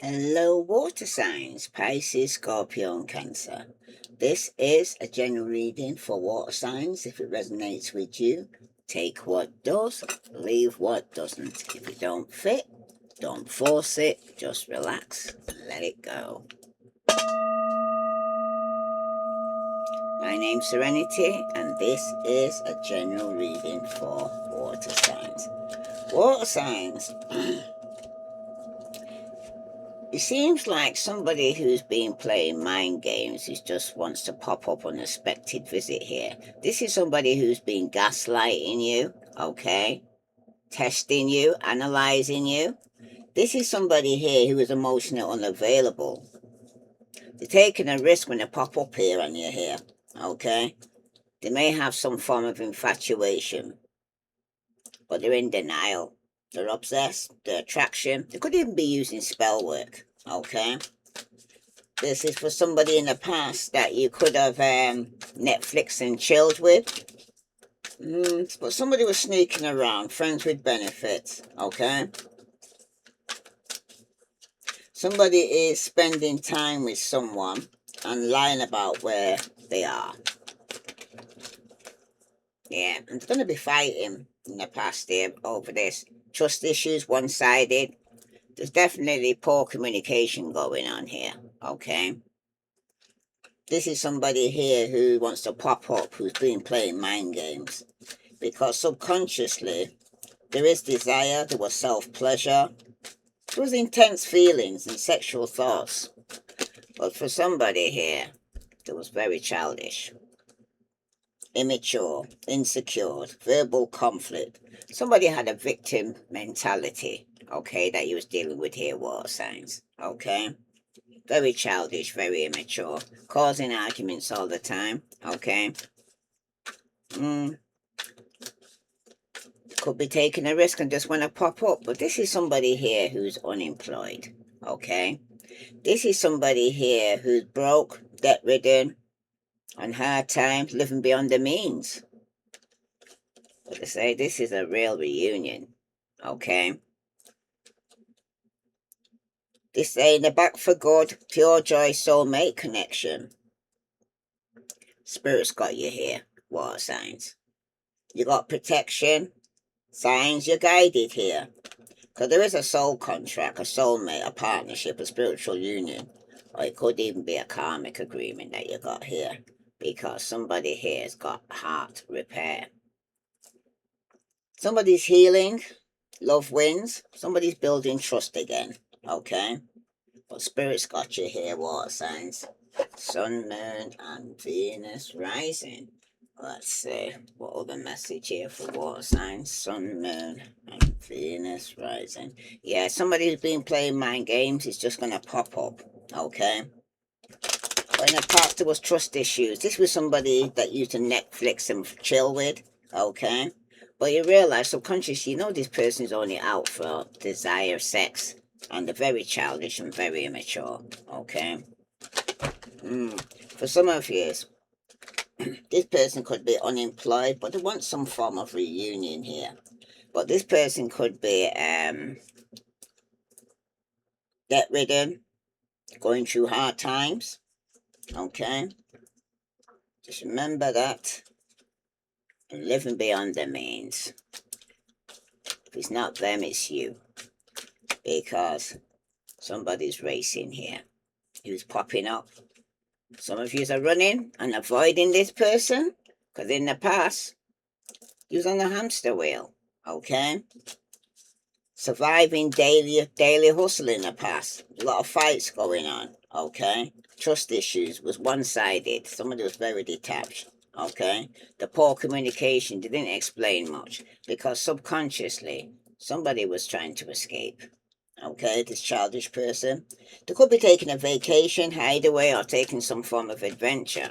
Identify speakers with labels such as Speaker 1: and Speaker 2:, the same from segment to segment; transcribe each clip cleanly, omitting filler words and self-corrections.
Speaker 1: Hello, water signs, Pisces, Scorpio, and Cancer. This is a general reading for water signs. If it resonates with you, take what does, leave what doesn't. If it don't fit, don't force it, just relax and let it go. My name's Serenity, and this is a general reading for water signs. Water signs. It seems like somebody who's been playing mind games who just wants to pop up on a unexpected visit here. This is somebody who's been gaslighting you, okay? Testing you, analyzing you. This is somebody here who is emotionally unavailable. They're taking a risk when they pop up here and you're here, okay? They may have some form of infatuation, but they're in denial. They're obsessed, they're attraction. They could even be using spell work, okay? This is for somebody in the past that you could have Netflix and chilled with. But somebody was sneaking around, friends with benefits, okay? Somebody is spending time with someone and lying about where they are. Yeah, and they're going to be fighting in the past here over this. Trust issues, one-sided. There's definitely poor communication going on here, okay? This is somebody here who wants to pop up, who's been playing mind games. Because subconsciously, there is desire, there was self-pleasure, there was intense feelings and sexual thoughts. But for somebody here, there was very childish, immature, insecure, verbal conflict. Somebody had a victim mentality, okay, that he was dealing with here, water signs, okay? Very childish, very immature, causing arguments all the time, okay? Could be taking a risk and just want to pop up. But this is somebody here who's unemployed, okay? This is somebody here who's broke, debt-ridden, on hard times, living beyond their means. But they say this is a real reunion, okay? This ain't a back for good, pure joy, soulmate connection. Spirit's got you here, water signs. You got protection, signs, you're guided here. Because there is a soul contract, a soulmate, a partnership, a spiritual union. Or it could even be a karmic agreement that you got here. Because somebody here has got heart repair. Somebody's healing, love wins. Somebody's building trust again, okay? But Spirit's got you here, water signs. Sun, Moon, and Venus rising. Let's see, what other message here for water signs? Sun, Moon, and Venus rising. Yeah, somebody who's been playing mind games is just going to pop up, okay? But in the past, there was trust issues. This was somebody that used to Netflix and chill with, okay? But you realize subconsciously, you know this person's only out for desire, sex, and they're very childish and very immature, okay? For some of you, this person could be unemployed, but they want some form of reunion here. But this person could be debt-ridden, going through hard times, okay? Just remember that. And living beyond their means. If it's not them, it's you. Because somebody's racing here. Who's popping up. Some of you are running and avoiding this person. Because in the past, you was on the hamster wheel. Okay? Surviving daily hustle in the past. A lot of fights going on. Okay? Trust issues was one-sided. Somebody was very detached. Okay? The poor communication didn't explain much. Because subconsciously, somebody was trying to escape. Okay, this childish person. They could be taking a vacation, hideaway, or taking some form of adventure.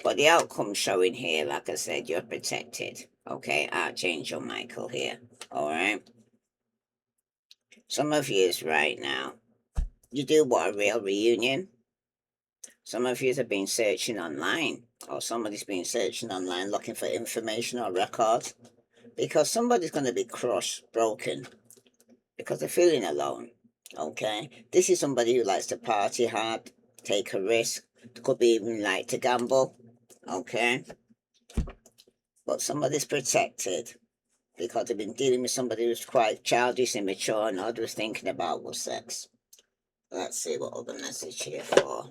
Speaker 1: But the outcome showing here, like I said, you're protected. Okay, Archangel Michael here. Alright? Some of you is right now. You do want a real reunion. Some of you have been searching online. Or somebody's been searching online looking for information or records. Because somebody's going to be crushed, broken. Because they're feeling alone. Okay, this is somebody who likes to party hard, take a risk, could be even like to gamble. Okay, but somebody's protected because they've been dealing with somebody who's quite childish, immature, and all they was thinking about was sex. Let's see what other message here for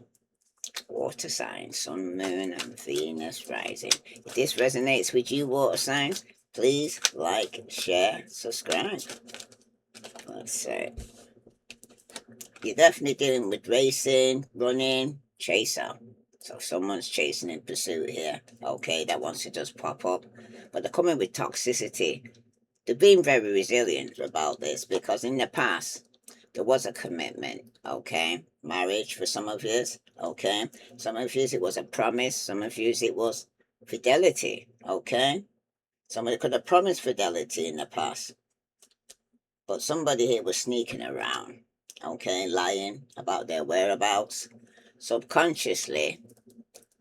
Speaker 1: water signs, sun, moon, and Venus rising. If this resonates with you, water signs, please like, share, subscribe. Let's see. You're definitely dealing with racing, running, chaser. So someone's chasing in pursuit here. Okay, that wants to just pop up. But they're coming with toxicity. They've been very resilient about this because in the past, there was a commitment, okay? Marriage for some of you, okay? Some of you, it was a promise. Some of you, it was fidelity, okay? Somebody could have promised fidelity in the past, but somebody here was sneaking around, okay? Lying about their whereabouts. Subconsciously,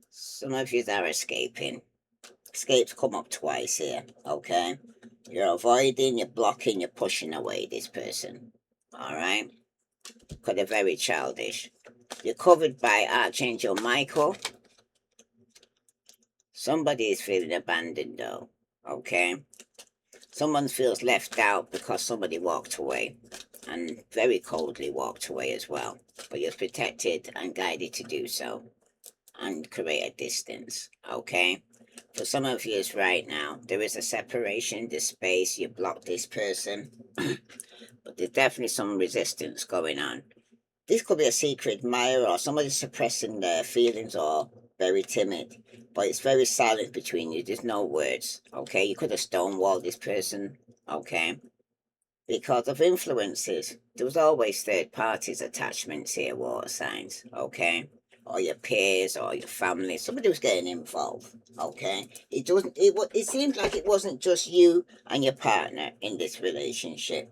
Speaker 1: some of you are escaping. Escapes come up twice here, okay? You're avoiding, you're blocking, you're pushing away this person, all right? Because they're very childish. You're covered by Archangel Michael. Somebody is feeling abandoned, though, okay? Someone feels left out because somebody walked away, and very coldly walked away as well. But you're protected and guided to do so and create a distance, okay? For some of you right now, there is a separation, this space, you block this person, but there's definitely some resistance going on. This could be a secret admirer or somebody suppressing their feelings or very timid, but it's very silent between you. There's no words, okay? You could have stonewalled this person, okay? Because of influences. There was always third parties attachments here, water signs, okay? Or your peers or your family. Somebody was getting involved, okay? It seems like it wasn't just you and your partner in this relationship.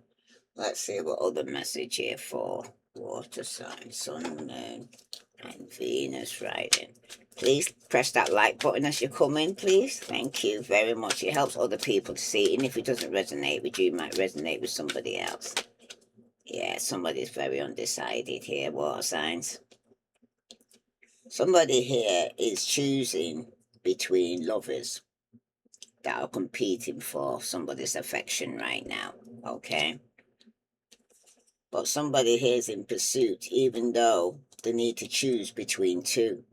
Speaker 1: Let's see what other message here for water sign, sun, moon, and Venus rising. Please press that like button as you come in, please. Thank you very much. It helps other people to see. And if it doesn't resonate with you, it might resonate with somebody else. Yeah, somebody's very undecided here, water signs. Somebody here is choosing between lovers that are competing for somebody's affection right now, okay? But somebody here is in pursuit, even though they need to choose between two.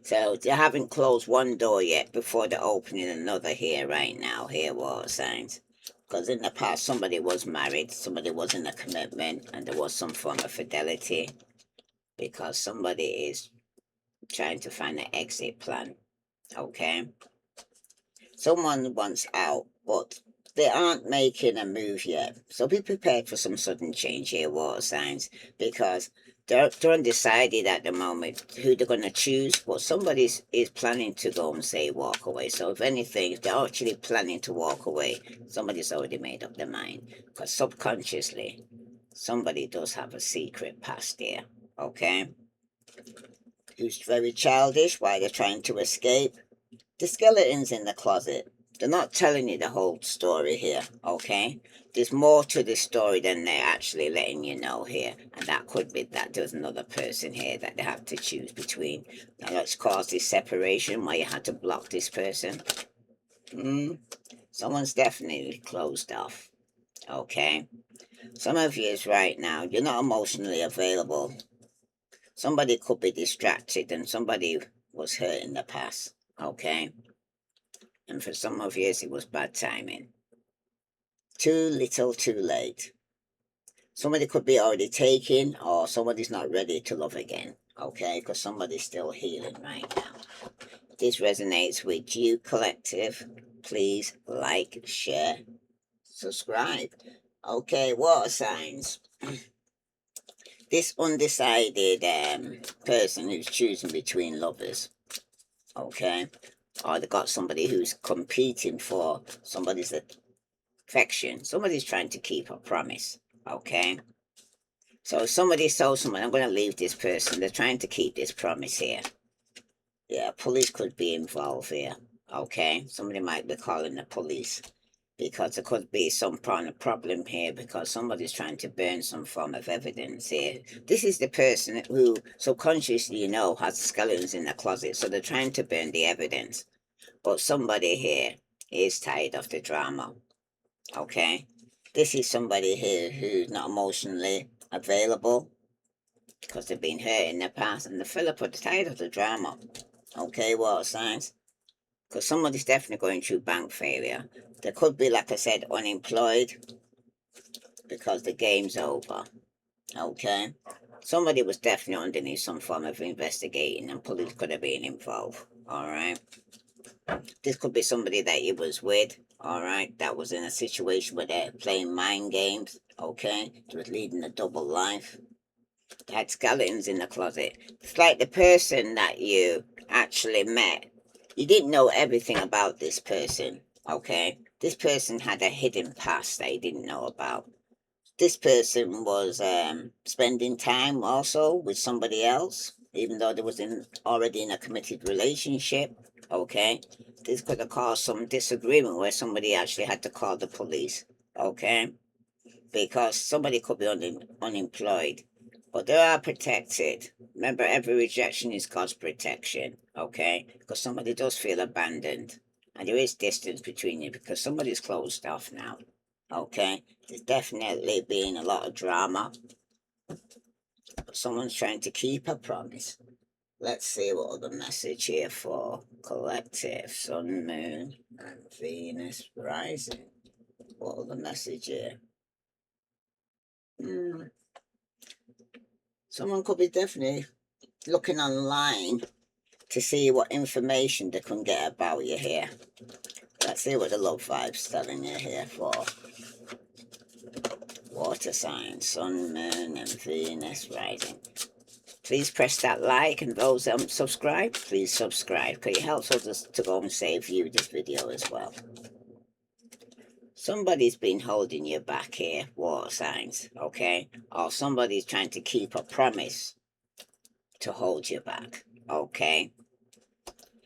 Speaker 1: So they haven't closed one door yet before they're opening another here right now. Here, water signs. Because in the past, somebody was married, somebody was in a commitment, and there was some form of fidelity. Because somebody is trying to find an exit plan. Okay? Someone wants out, but they aren't making a move yet. So be prepared for some sudden change here, water signs, because they're undecided at the moment who they're going to choose, but somebody is planning to go and say walk away. So if anything, if they're actually planning to walk away, somebody's already made up their mind, because subconsciously, somebody does have a secret past there, okay? Who's very childish while they're trying to escape. The skeleton's in the closet. They're not telling you the whole story here, okay? There's more to the story than they're actually letting you know here. And that could be that there's another person here that they have to choose between. Now let's cause this separation why you had to block this person. Someone's definitely closed off, okay? Some of you is right now, you're not emotionally available. Somebody could be distracted and somebody was hurt in the past, okay? And for some of you, it was bad timing. Too little, too late. Somebody could be already taken, or somebody's not ready to love again, okay? Because somebody's still healing right now. If this resonates with you, collective, please like, share, subscribe. Okay, water signs. This undecided person who's choosing between lovers, okay? Or they got somebody who's competing for somebody's affection. Somebody's trying to keep a promise, okay? So if somebody told someone, I'm going to leave this person, they're trying to keep this promise here. Yeah, police could be involved here, okay? Somebody might be calling the police because there could be some kind of problem here because somebody's trying to burn some form of evidence here. This is the person who subconsciously, has skeletons in the closet, so they're trying to burn the evidence. But somebody here is tired of the drama, okay? This is somebody here who's not emotionally available because they've been hurt in the past, and the fella put tired of the drama, okay? Water signs. Because somebody's definitely going through bank failure. There could be, like I said, unemployed because the game's over. Okay? Somebody was definitely underneath some form of investigating and police could have been involved. Alright? This could be somebody that you was with. Alright? That was in a situation where they're playing mind games. Okay? They was leading a double life. They had skeletons in the closet. It's like the person that you actually met. You didn't know everything about this person, okay? This person had a hidden past that you didn't know about. This person was spending time also with somebody else, even though they was already in a committed relationship, okay? This could have caused some disagreement where somebody actually had to call the police, okay? Because somebody could be unemployed. But they are protected. Remember, every rejection is God's protection, okay? Because somebody does feel abandoned. And there is distance between you because somebody's closed off now, okay? There's definitely been a lot of drama. But someone's trying to keep a promise. Let's see what other message here for collective, sun, moon, and Venus rising. What other message here? Someone could be definitely looking online to see what information they can get about you here. Let's see what the love vibe's telling you here for water signs, sun, moon, and Venus rising. Please press that like, and those that subscribe, please subscribe because it helps others to go and save you this video as well. Somebody's been holding you back here, water signs, okay? Or somebody's trying to keep a promise to hold you back, okay?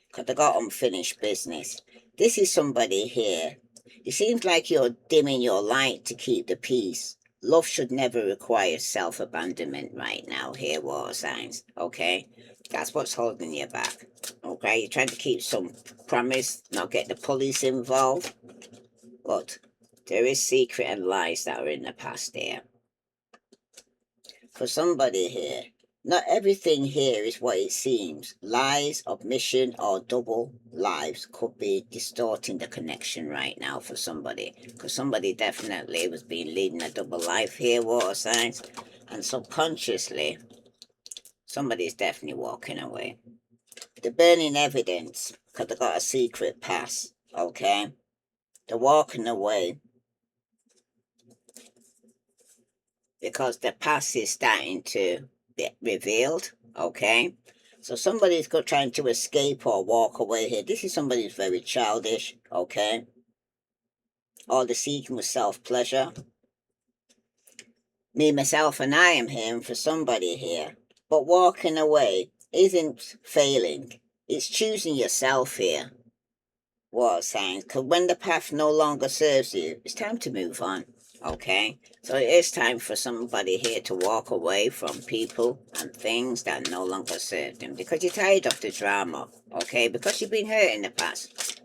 Speaker 1: Because they got unfinished business. This is somebody here. It seems like you're dimming your light to keep the peace. Love should never require self-abandonment right now here, water signs, okay? That's what's holding you back, okay? You're trying to keep some promise, not get the police involved. But there is secret and lies that are in the past here. For somebody here, not everything here is what it seems. Lies, omission, or double lives could be distorting the connection right now for somebody. Because somebody definitely was leading a double life here, water signs. And subconsciously, somebody's definitely walking away. They're burning evidence because they got a secret past, okay? They're walking away because the past is starting to be revealed, okay? So somebody's trying to escape or walk away here. This is somebody who's very childish, okay? All the seeking was self-pleasure. Me, myself, and I am here for somebody here. But walking away isn't failing. It's choosing yourself here. Water signs, because when the path no longer serves you, it's time to move on, okay? So it is time for somebody here to walk away from people and things that no longer serve them because you're tired of the drama, okay? Because you've been hurt in the past.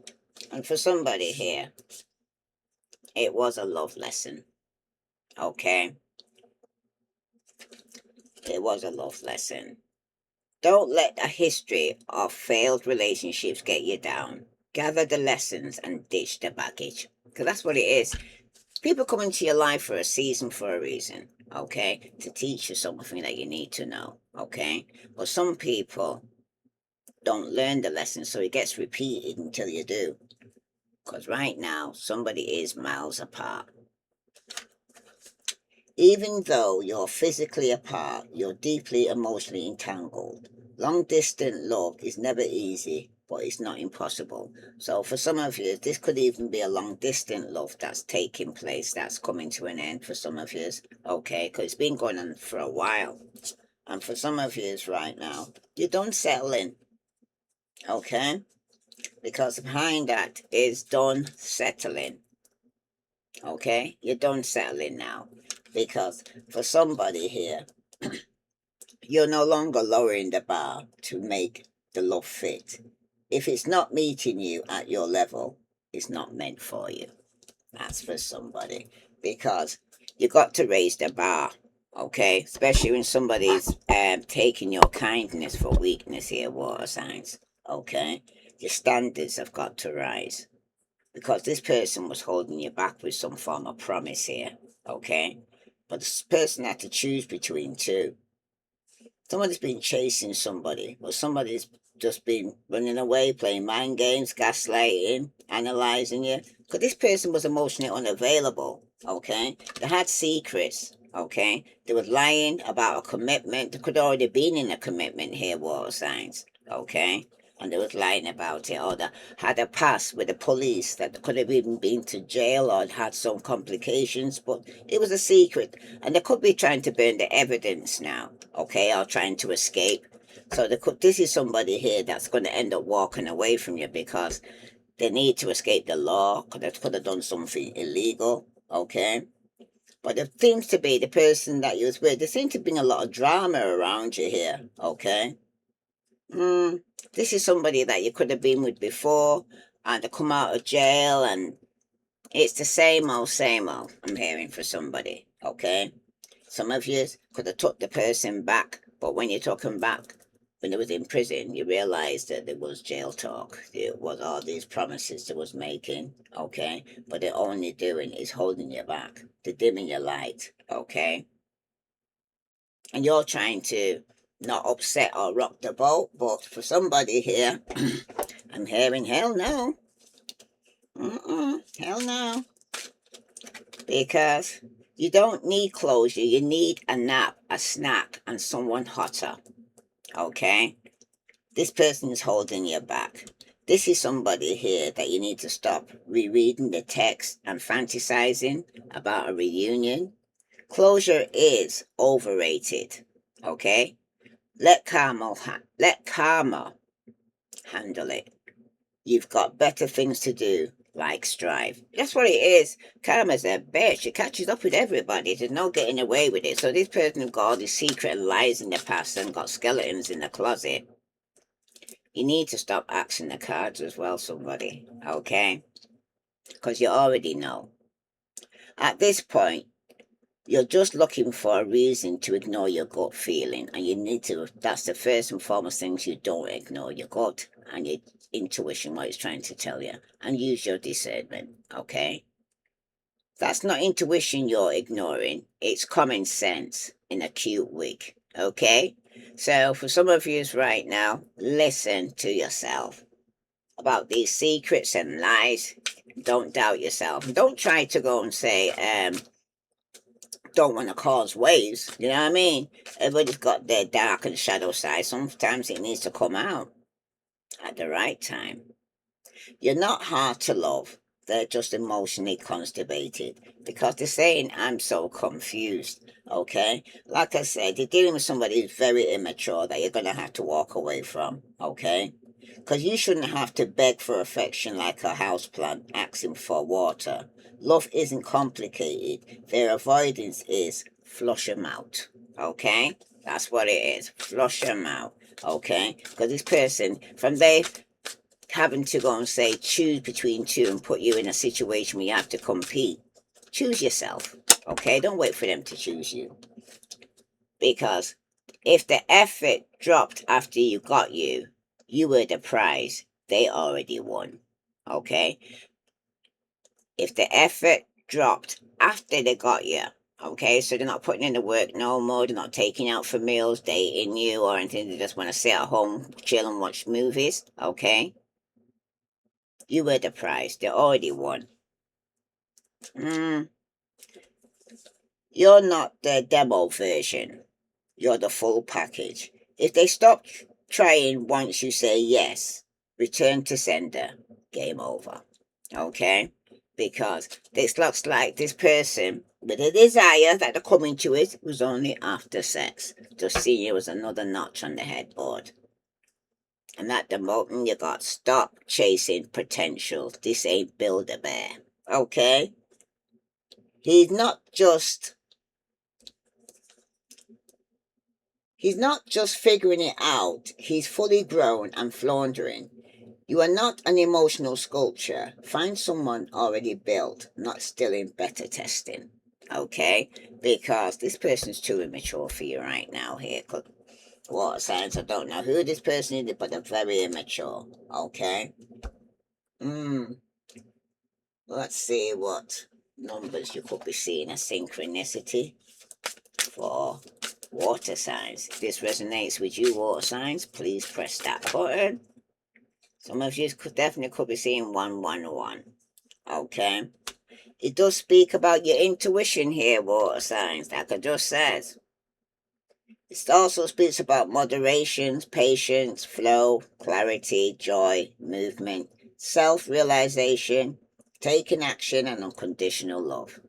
Speaker 1: And for somebody here, it was a love lesson, okay? It was a love lesson. Don't let a history of failed relationships get you down. Gather the lessons and ditch the baggage. Because that's what it is. People come into your life for a season for a reason, okay? To teach you something that you need to know, okay? But some people don't learn the lesson, so it gets repeated until you do. Because right now, somebody is miles apart. Even though you're physically apart, you're deeply emotionally entangled. Long-distance love is never easy, but it's not impossible. So for some of you, this could even be a long-distance love that's taking place, that's coming to an end for some of you, okay? Because it's been going on for a while. And for some of you right now, you're done settling, okay? Because behind that is done settling. Okay, you're done settling now. Because for somebody here, you're no longer lowering the bar to make the love fit. If it's not meeting you at your level, it's not meant for you. That's for somebody. Because you got to raise the bar, okay? Especially when somebody's taking your kindness for weakness here, water signs, okay? Your standards have got to rise. Because this person was holding you back with some form of promise here, okay? But this person had to choose between two. Somebody's been chasing somebody, or somebody's just been running away, playing mind games, gaslighting, analyzing you. Because this person was emotionally unavailable, okay? They had secrets, okay? They were lying about a commitment. They could have already been in a commitment here, water signs, okay? And they was lying about it, or they had a past with the police that could have even been to jail or had some complications, but it was a secret. And they could be trying to burn the evidence now, okay, or trying to escape. So this is somebody here that's going to end up walking away from you because they need to escape the law, because they could have done something illegal, okay? But it seems to be the person that you was with, there seems to be a lot of drama around you here, okay? This is somebody that you could have been with before and they come out of jail, and it's the same old I'm hearing for somebody, okay? Some of you could have took the person back, but when you took him back, when they was in prison, you realised that there was jail talk. There was all these promises they was making, okay? But they're only doing is holding you back. They're dimming your light, okay? And you're trying to not upset or rock the boat, but for somebody here, I'm hearing hell no. Hell no. Because you don't need closure. You need a nap, a snack, and someone hotter. Okay? This person is holding you back. This is somebody here that you need to stop rereading the text and fantasizing about a reunion. Closure is overrated. Okay? Let karma handle it. You've got better things to do, like strive. That's what it is. Karma's a bitch. It catches up with everybody. There's no getting away with it. So this person who got all these secret lies in the past and got skeletons in the closet, you need to stop asking the cards as well, somebody. Okay? Because you already know. At this point, you're just looking for a reason to ignore your gut feeling, and you need to. That's the first and foremost things. You don't ignore your gut and your intuition, what it's trying to tell you, and use your discernment. Okay, that's not intuition you're ignoring. It's common sense in a cute wig. Okay, so for some of you right now, listen to yourself about these secrets and lies. Don't doubt yourself. Don't try to go and say, don't want to cause waves. You know what I mean? Everybody's got their dark and shadow side. Sometimes it needs to come out at the right time. You're not hard to love. They're just emotionally constipated because they're saying, I'm so confused. Okay? Like I said, you're dealing with somebody who's very immature that you're going to have to walk away from. Okay? Because you shouldn't have to beg for affection like a houseplant asking for water. Love isn't complicated. Their avoidance is flush them out. Okay? That's what it is. Flush them out. Okay? Because this person, from they having to go and say, choose between two and put you in a situation where you have to compete, choose yourself. Okay? Don't wait for them to choose you. Because if the effort dropped after you got you were the prize. They already won. Okay? If the effort dropped after they got you, okay, so they're not putting in the work no more, they're not taking out for meals, dating you or anything, they just want to sit at home, chill and watch movies, okay? You were the prize. They already won. You're not the demo version. You're the full package. If they stop trying once you say yes, return to sender. Game over. Okay? Because this looks like this person with a desire that they're coming to it was only after sex. Just seeing you as another notch on the headboard. And at the moment you got stop chasing potential. This ain't Build-A-Bear. Okay? He's not just figuring it out. He's fully grown and floundering. You are not an emotional sculpture. Find someone already built, not still in beta testing. Okay? Because this person's too immature for you right now here. Water signs, I don't know who this person is, but they're very immature. Okay? Let's see what numbers you could be seeing as synchronicity for water signs. If this resonates with you, water signs, please press that button. Some of you could be seeing 111. Okay? It does speak about your intuition here, water signs, like I just said. It also speaks about moderation, patience, flow, clarity, joy, movement, self-realization, taking action, and unconditional love.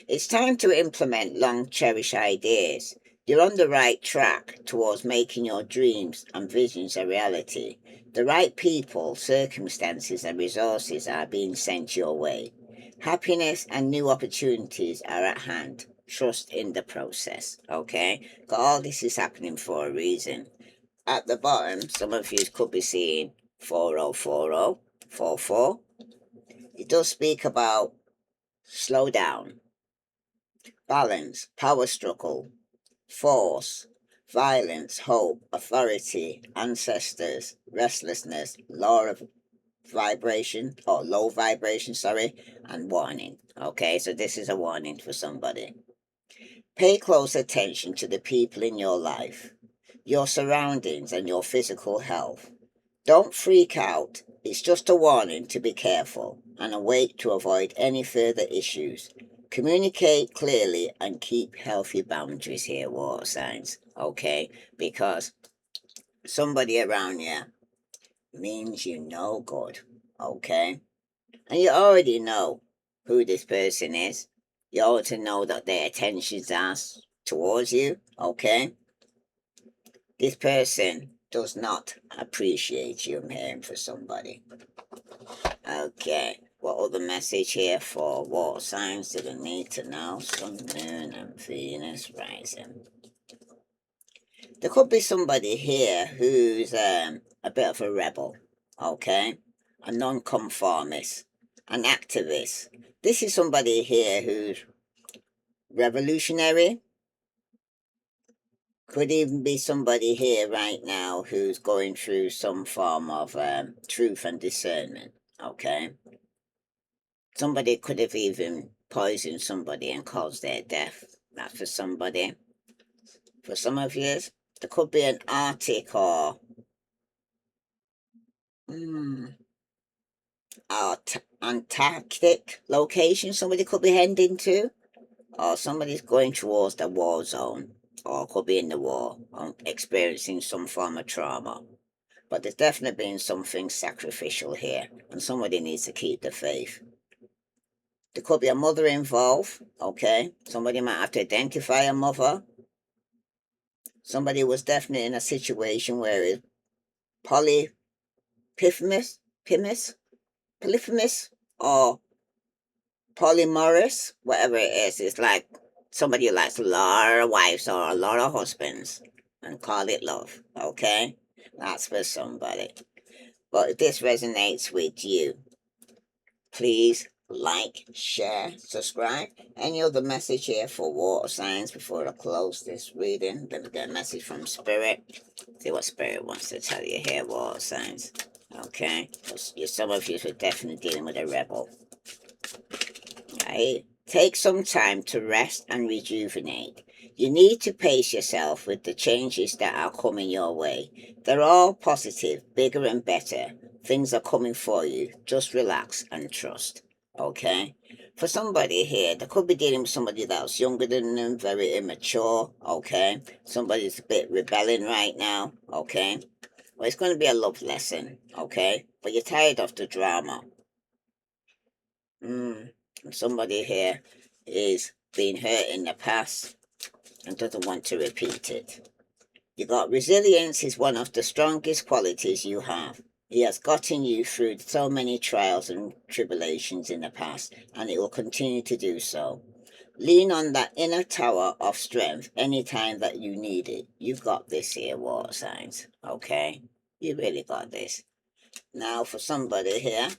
Speaker 1: It's time to implement long-cherished ideas. You're on the right track towards making your dreams and visions a reality. The right people, circumstances, and resources are being sent your way. Happiness and new opportunities are at hand. Trust in the process, okay? But all this is happening for a reason. At the bottom, some of you could be seeing 4040, 44. It does speak about slow down, balance, power struggle, force, violence, hope, authority, ancestors, restlessness, law of vibration, or low vibration, sorry, and warning. Okay, so this is a warning for somebody. Pay close attention to the people in your life, your surroundings, and your physical health. Don't freak out. It's just a warning to be careful and awake to avoid any further issues. Communicate clearly and keep healthy boundaries here, water signs, okay? Because somebody around you means you no good, okay? And you already know who this person is. You ought to know that their attentions are towards you, okay? This person does not appreciate you. I'm hearing for somebody. Okay, what other message here for water signs do they need to know? Sun, Moon, and Venus rising. There could be somebody here who's a bit of a rebel, okay? A non-conformist, an activist. This is somebody here who's revolutionary. Could even be somebody here right now who's going through some form of truth and discernment, okay? Somebody could have even poisoned somebody and caused their death. That's for somebody. For some of you, there could be an Arctic or Antarctic location somebody could be heading to, or somebody's going towards the war zone, or could be in the war, experiencing some form of trauma. But there's definitely been something sacrificial here, and somebody needs to keep the faith. There could be a mother involved, okay? Somebody might have to identify a mother. Somebody was definitely in a situation where it's polyphemus, or polymorous, whatever it is. It's like somebody who likes a lot of wives or a lot of husbands and call it love, okay? That's for somebody. But if this resonates with you, please like, share, subscribe. Any other message here for water signs before I close this reading? Let me get a message from Spirit. See what Spirit wants to tell you here, water signs. Okay? Some of you are definitely dealing with a rebel. Right? Take some time to rest and rejuvenate. You need to pace yourself with the changes that are coming your way. They're all positive, bigger and better. Things are coming for you. Just relax and trust. Okay? For somebody here, they could be dealing with somebody that's younger than them, very immature. Okay? Somebody's a bit rebelling right now. Okay? Well, it's going to be a love lesson. Okay? But you're tired of the drama. Somebody here is being hurt in the past and doesn't want to repeat it. You got resilience is one of the strongest qualities you have. He has gotten you through so many trials and tribulations in the past, and it will continue to do so. Lean on that inner tower of strength anytime that you need it. You've got this here, water signs. Okay? You really got this. Now, for somebody here,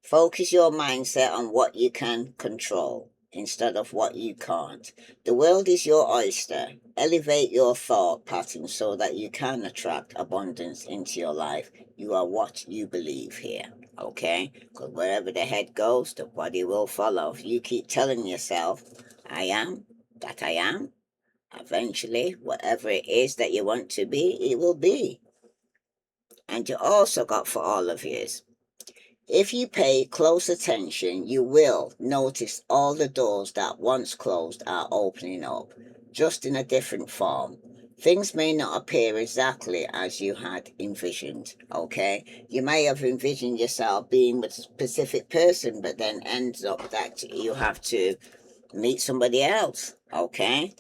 Speaker 1: focus your mindset on what you can control instead of what you can't. The world is your oyster. Elevate your thought pattern so that you can attract abundance into your life. You are what you believe here, okay? Because wherever the head goes, the body will follow. If you keep telling yourself, I am that I am, eventually, whatever it is that you want to be, it will be. And you also got for all of yous, if you pay close attention, you will notice all the doors that once closed are opening up, just in a different form. Things may not appear exactly as you had envisioned, okay? You may have envisioned yourself being with a specific person, but then ends up that you have to meet somebody else, okay?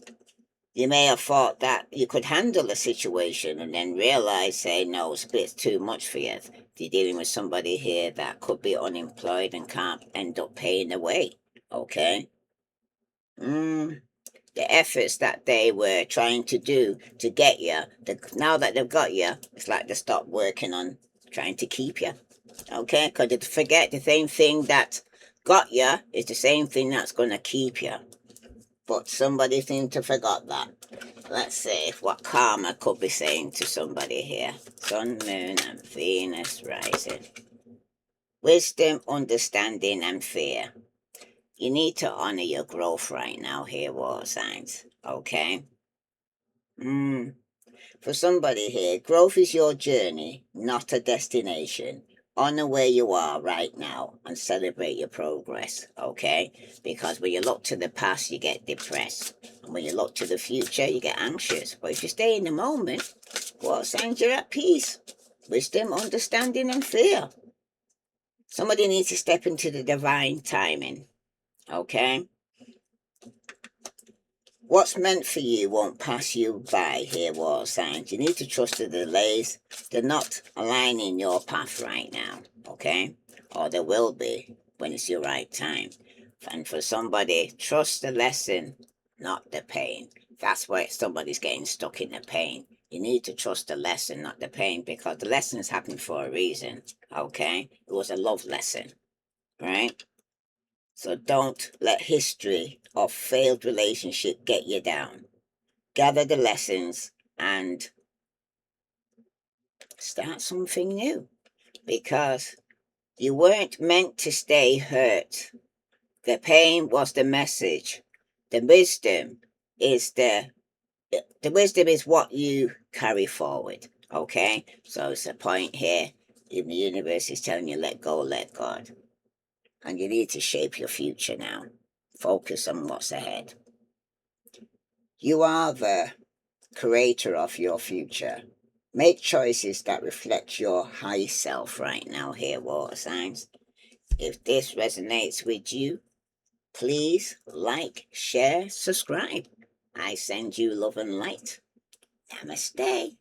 Speaker 1: You may have thought that you could handle a situation and then realize, say, no, it's a bit too much for you. If you're dealing with somebody here that could be unemployed and can't end up paying the way, okay? The efforts that they were trying to do to get you, now that they've got you, it's like they stopped working on trying to keep you, okay? Because they forget the same thing that got you is the same thing that's going to keep you. But somebody seemed to forgot that. Let's see what karma could be saying to somebody here. Sun, moon, and Venus rising. Wisdom, understanding, and fear. You need to honor your growth right now here, water signs. Okay? For somebody here, growth is your journey, not a destination. Honor where you are right now and celebrate your progress, okay? Because when you look to the past, you get depressed. And when you look to the future, you get anxious. But if you stay in the moment, what signs you're at peace? Wisdom, understanding, and fear. Somebody needs to step into the divine timing, okay? What's meant for you won't pass you by here, water signs. You need to trust the delays. They're not aligning your path right now, okay? Or they will be when it's your right time. And for somebody, trust the lesson, not the pain. That's why somebody's getting stuck in the pain. You need to trust the lesson, not the pain, because the lessons happen for a reason, okay? It was a love lesson, right? So don't let history of failed relationship get you down. Gather the lessons and start something new, because you weren't meant to stay hurt. The pain was the message. The wisdom is the wisdom is what you carry forward. Okay? So it's a point here in the universe is telling you let go, let God. And you need to shape your future now. Focus on what's ahead. You are the creator of your future. Make choices that reflect your high self right now here, water signs. If this resonates with you, please like, share, subscribe. I send you love and light. Namaste.